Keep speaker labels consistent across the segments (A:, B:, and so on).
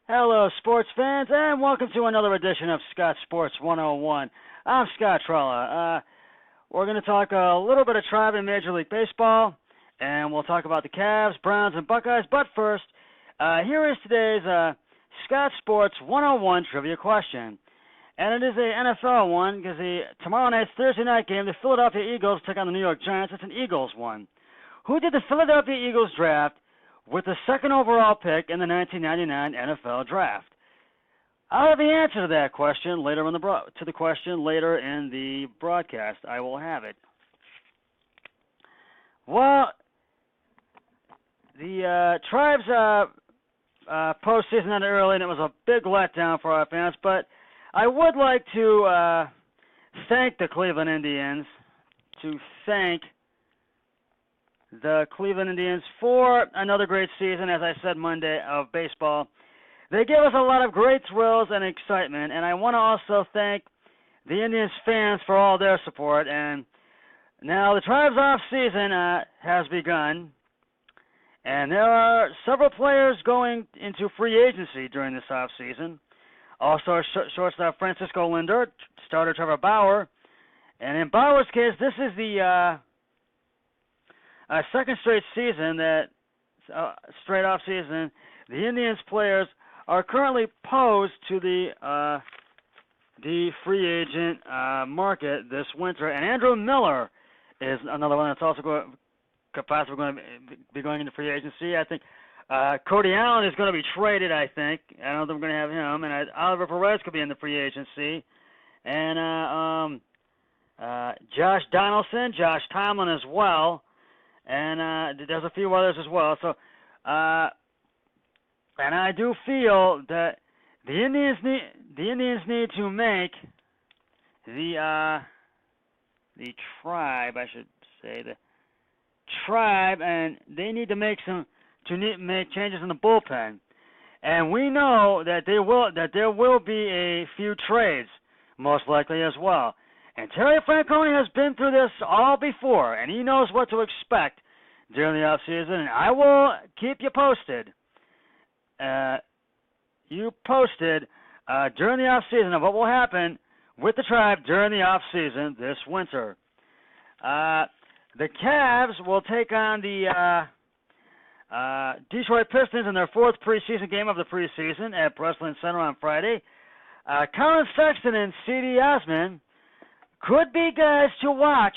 A: Hello, sports fans, and welcome to another edition of Scott Sports 101. I'm Scott Trella. We're going to talk a little bit of Tribe in Major League Baseball, and we'll talk about the Cavs, Browns, and Buckeyes. But first, here is today's Scott Sports 101 trivia question. And it is a NFL one because tomorrow night's Thursday night game, the Philadelphia Eagles take on the New York Giants. It's an Eagles one. Who did the Philadelphia Eagles draft with the second overall pick in the 1999 NFL Draft? I'll have the answer to that question later in the broadcast. I will have it. Well, the Tribe's postseason ended early, and it was a big letdown for our fans. But I would like to thank the Cleveland Indians, the Cleveland Indians for another great season, as I said Monday, of baseball. They gave us a lot of great thrills and excitement, and I want to also thank the Indians fans for all their support. And now the Tribe's off season has begun, and there are several players going into free agency during this off season. Also, shortstop Francisco Lindor, starter Trevor Bauer, and in Bauer's case, this is the second straight season straight off season, the Indians players are currently posed to the free agent market this winter. And Andrew Miller is another one that's also possibly going to be going into free agency. I think Cody Allen is going to be traded, I think. I don't think we're going to have him. And Oliver Perez could be in the free agency. And Josh Donaldson, Josh Tomlin as well. And there's a few others as well. So, and I do feel that the Indians need to make the Tribe, I should say, the Tribe, and they need to make make changes in the bullpen. And we know that there will be a few trades, most likely as well. And Terry Francona has been through this all before, and he knows what to expect during the offseason, and I will keep you posted. During the offseason of what will happen with the Tribe during the offseason this winter. The Cavs will take on the Detroit Pistons in their fourth preseason game of the preseason at Breslin Center on Friday. Colin Sexton and C.D. Osman could be guys to watch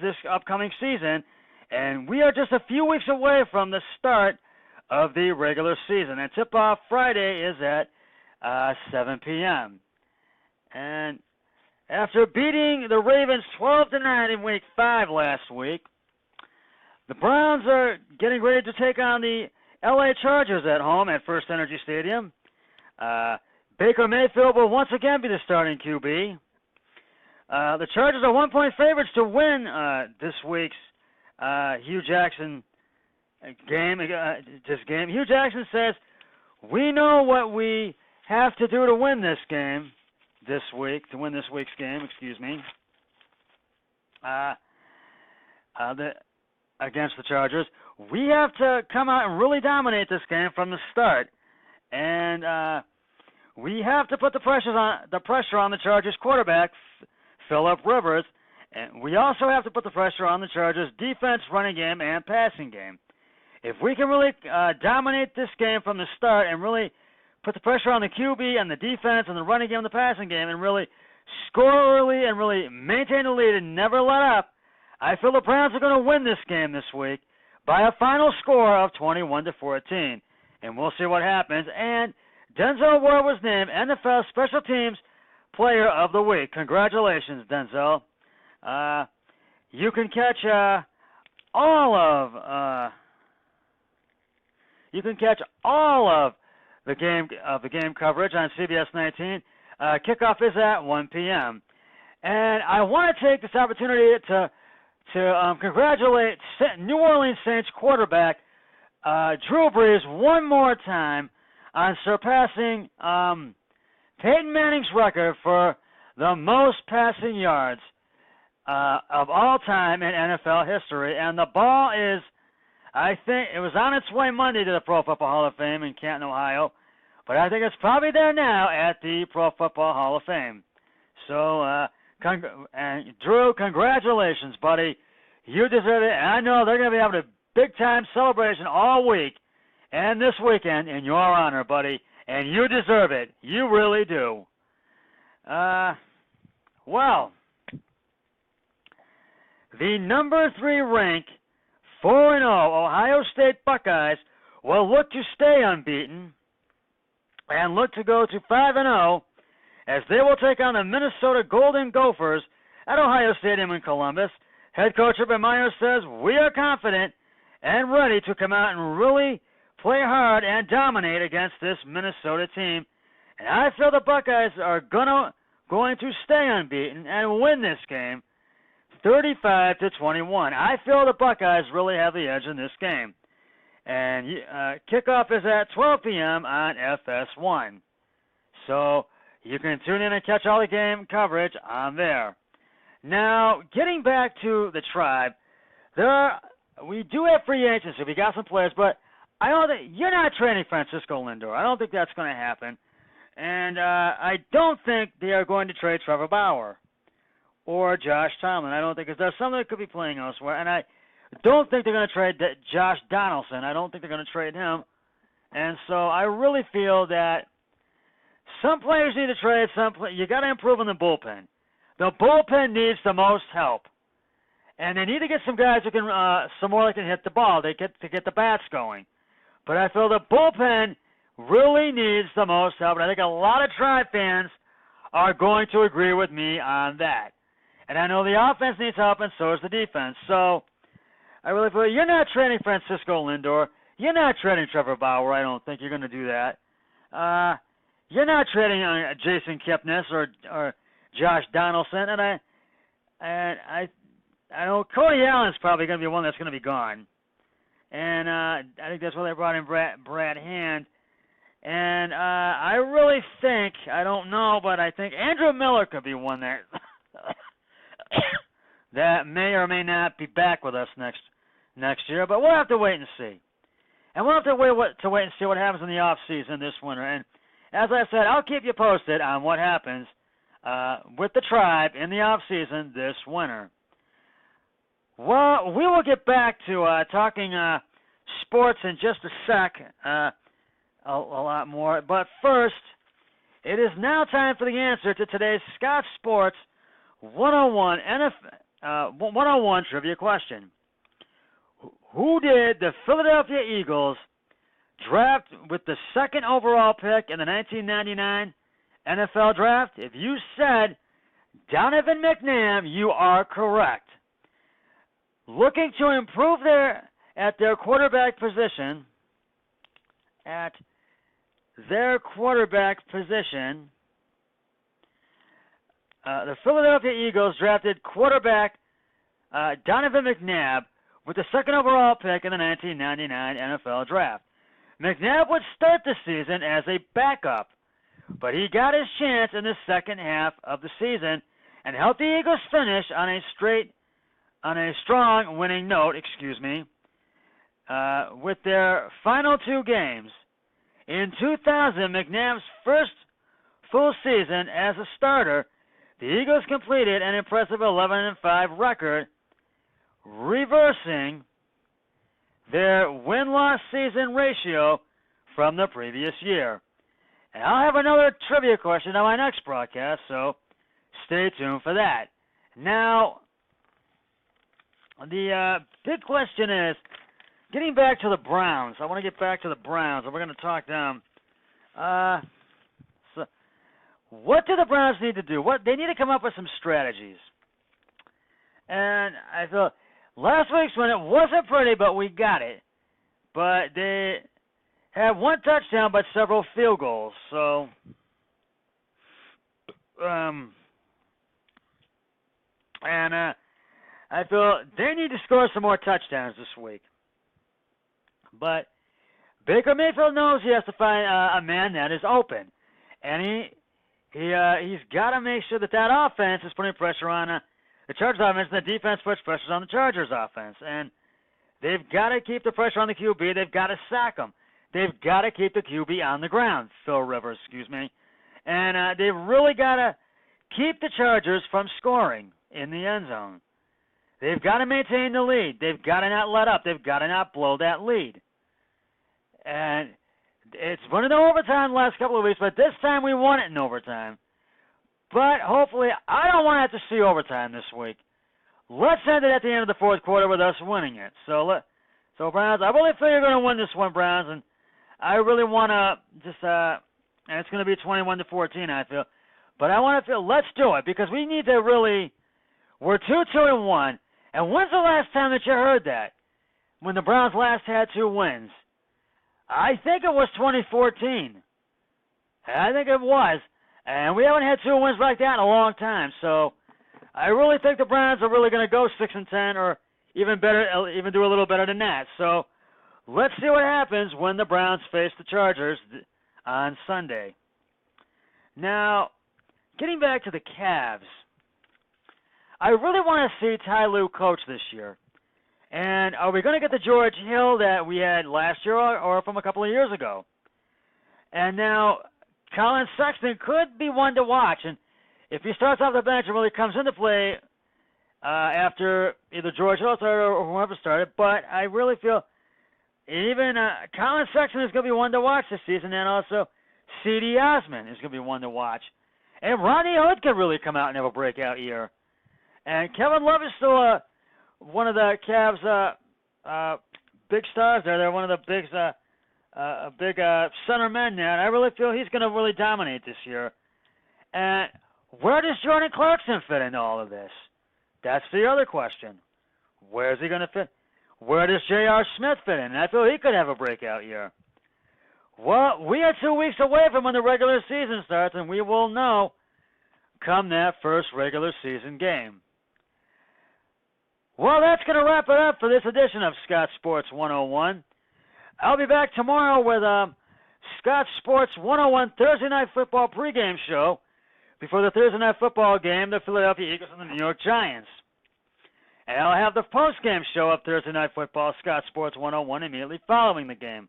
A: this upcoming season, and we are just a few weeks away from the start of the regular season. And tip-off Friday is at 7 p.m. And after beating the Ravens 12-9 in Week 5 last week, the Browns are getting ready to take on the L.A. Chargers at home at First Energy Stadium. Baker Mayfield will once again be the starting QB. The Chargers are 1-point favorites to win this week's Hugh Jackson game. Hugh Jackson says, "We know what we have to do to win this game this week. To win this week's game, against the Chargers, we have to come out and really dominate this game from the start, and we have to put the pressure on the Chargers quarterback, Phillip Rivers, and we also have to put the pressure on the Chargers defense, running game, and passing game. If we can really dominate this game from the start and really put the pressure on the QB and the defense and the running game and the passing game and really score early and really maintain the lead and never let up, I feel the Browns are going to win this game this week by a final score of 21-14. And we'll see what happens. And Denzel Ward was named NFL Special Teams Player of the Week. Congratulations, Denzel. You can catch all of the game coverage on CBS 19. Kickoff is at 1 p.m. And I want to take this opportunity to congratulate New Orleans Saints quarterback Drew Brees one more time on surpassing Peyton Manning's record for the most passing yards of all time in NFL history. And the ball is I think it was on its way Monday to the Pro Football Hall of Fame in Canton, Ohio, but I think it's probably there now at the Pro Football Hall of Fame. So, and Drew, congratulations, buddy. You deserve it, and I know they're going to be having a big-time celebration all week and this weekend in your honor, buddy, and you deserve it. You really do. Well, the number 3 rank 4-0 Ohio State Buckeyes will look to stay unbeaten and look to go to 5-0 as they will take on the Minnesota Golden Gophers at Ohio Stadium in Columbus. Head coach Urban Meyer says, "We are confident and ready to come out and really play hard and dominate against this Minnesota team. And I feel the Buckeyes are going to stay unbeaten and win this game 35-21. I feel the Buckeyes really have the edge in this game." And kickoff is at 12 p.m. on FS1. So you can tune in and catch all the game coverage on there. Now, getting back to the Tribe, we do have free agency. We got some players, but I don't think you're not trading Francisco Lindor. I don't think that's going to happen. And I don't think they are going to trade Trevor Bauer or Josh Tomlin. I don't think, because there's someone that could be playing elsewhere. And I don't think they're going to trade Josh Donaldson. I don't think they're going to trade him. And so I really feel that some players need to trade. You got to improve on the bullpen. The bullpen needs the most help. And they need to get some guys who can, some more that can hit the ball. They get to get the bats going. But I feel the bullpen really needs the most help. And I think a lot of Tribe fans are going to agree with me on that. And I know the offense needs help, and so does the defense. So I really feel you're not trading Francisco Lindor. You're not trading Trevor Bauer. I don't think you're going to do that. You're not trading Jason Kipnis or Josh Donaldson. And I know Cody Allen's probably going to be one that's going to be gone. And I think that's why they brought in Brad Hand. And I really think, I don't know, but I think Andrew Miller could be one that that may or may not be back with us next year. But we'll have to wait and see. And we'll have to wait and see what happens in the off season this winter. And as I said, I'll keep you posted on what happens with the Tribe in the off season this winter. Well, we will get back to talking sports in just a sec, a lot more. But first, it is now time for the answer to today's Scott Sports 101 trivia question. Who did the Philadelphia Eagles draft with the second overall pick in the 1999 NFL Draft? If you said Donovan McNabb, you are correct. Looking to improve their quarterback position, the Philadelphia Eagles drafted quarterback Donovan McNabb with the second overall pick in the 1999 NFL Draft. McNabb would start the season as a backup, but he got his chance in the second half of the season and helped the Eagles finish on a strong winning note, with their final 2 games. In 2000, McNabb's first full season as a starter, the Eagles completed an impressive 11-5 record, reversing their win-loss season ratio from the previous year. And I'll have another trivia question on my next broadcast, so stay tuned for that. Now, the big question is, getting back to the Browns. I want to get back to the Browns, and we're going to talk them. So what do the Browns need to do? They need to come up with some strategies. And I thought last week's one, it wasn't pretty, but we got it. But they had 1 touchdown, but several field goals. So, I feel they need to score some more touchdowns this week. But Baker Mayfield knows he has to find a man that is open. And he's got to make sure that offense is putting pressure on the Chargers offense, and the defense puts pressure on the Chargers offense. And They've got to keep the pressure on the QB. They've got to sack him. They've got to keep the QB on the ground, Phil Rivers, excuse me. And they've really got to keep the Chargers from scoring in the end zone. They've got to maintain the lead. They've got to not let up. They've got to not blow that lead. And it's been in overtime the last couple of weeks, but this time we won it in overtime. But hopefully, I don't want to have to see overtime this week. Let's end it at the end of the fourth quarter with us winning it. So Browns, I really feel you're going to win this one, Browns, and I really want to just, and it's going to be 21-14, I feel. But I want to feel, let's do it, because we need to really, we're 2-2-1, and when's the last time that you heard that? When the Browns last had 2 wins? I think it was 2014. I think it was. And we haven't had 2 wins like that in a long time. So I really think the Browns are really going to go 6-10, or even better, even do a little better than that. So let's see what happens when the Browns face the Chargers on Sunday. Now, getting back to the Cavs, I really want to see Ty Lue coach this year. And are we going to get the George Hill that we had last year or from a couple of years ago? And now Colin Sexton could be one to watch. And if he starts off the bench and really comes into play after either George Hill started or whoever started, but I really feel even Colin Sexton is going to be one to watch this season, and also C.D. Osman is going to be one to watch. And Rodney Hood could really come out and have a breakout year. And Kevin Love is still one of the Cavs' big stars there. They're one of the big center men there, and I really feel he's going to really dominate this year. And where does Jordan Clarkson fit into all of this? That's the other question. Where is he going to fit? Where does J.R. Smith fit in? And I feel he could have a breakout year. Well, we are 2 weeks away from when the regular season starts, and we will know come that first regular season game. Well, that's going to wrap it up for this edition of Scott Sports 101. I'll be back tomorrow with Scott Sports 101 Thursday Night Football pregame show before the Thursday Night Football game, the Philadelphia Eagles and the New York Giants. And I'll have the postgame show of Thursday Night Football, Scott Sports 101, immediately following the game.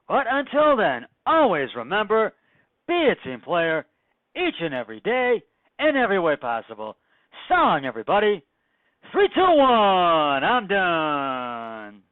A: But until then, always remember, be a team player each and every day, in every way possible. So long, everybody. 3, 2, 1, I'm done.